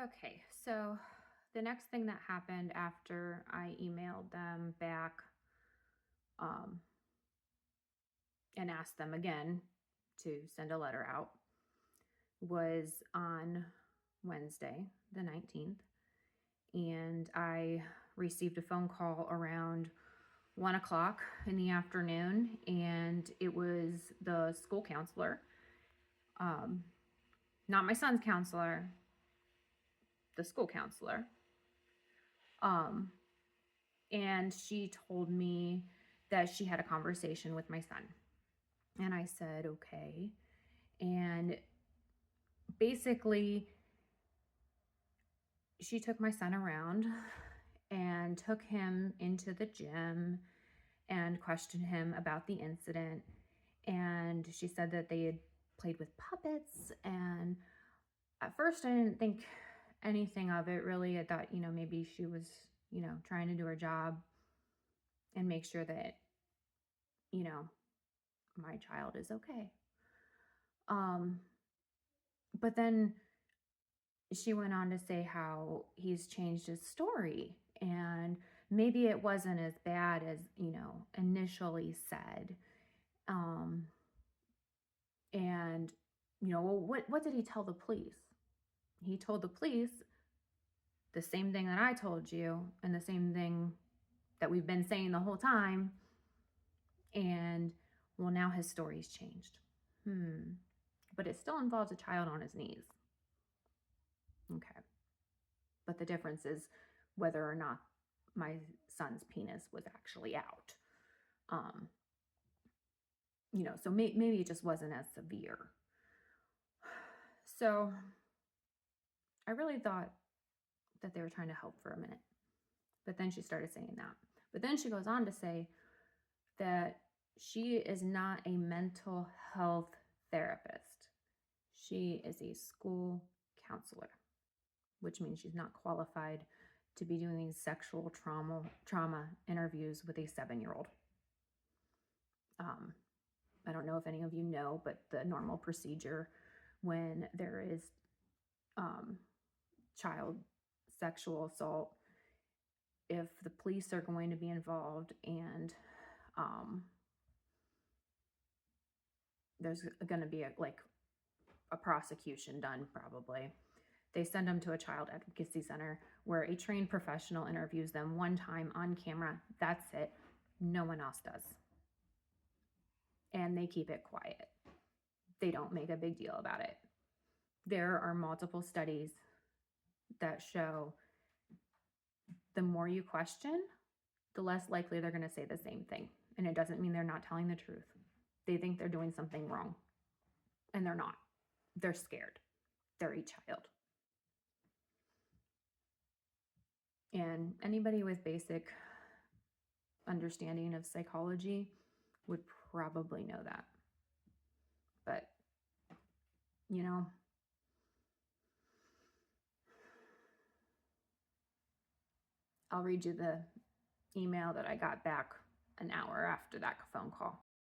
Okay, so the next thing that happened after I emailed them back um, and asked them again to send a letter out was on Wednesday, the 19th. And I received a phone call around 1 o'clock in the afternoon, and it was the school counselor, um, not my son's counselor, the school counselor. Um, and she told me that she had a conversation with my son. And I said, okay. And basically, she took my son around and took him into the gym and questioned him about the incident. And she said that they had played with puppets. And at first, I didn't think anything of it really. I thought, maybe she was, trying to do her job and make sure that, you know, my child is okay. Um, but then she went on to say how he's changed his story and maybe it wasn't as bad as, initially said. Um, and well, what did he tell the police? He told the police the same thing that I told you and the same thing that we've been saying the whole time. And well, now his story's changed. But it still involves a child on his knees. Okay. But the difference is whether or not my son's penis was actually out. Um, so maybe it just wasn't as severe. So I really thought that they were trying to help for a minute. But then she started saying that. But then she goes on to say that she is not a mental health therapist. She is a school counselor, which means she's not qualified to be doing these sexual trauma interviews with a 7-year-old. I don't know if any of you know, but the normal procedure when there is child sexual assault, if the police are going to be involved and there's going to be a prosecution done, probably they send them to a child advocacy center where a trained professional interviews them one time on camera. That's it. No one else does. And they keep it quiet. They don't make a big deal about it. There are multiple studies that show the more you question, the less likely they're going to say the same thing. And it doesn't mean they're not telling the truth. They think they're doing something wrong, and they're not. They're scared. They're a child. And anybody with basic understanding of psychology would probably know that. But, you know, I'll read you the email that I got back an hour after that phone call.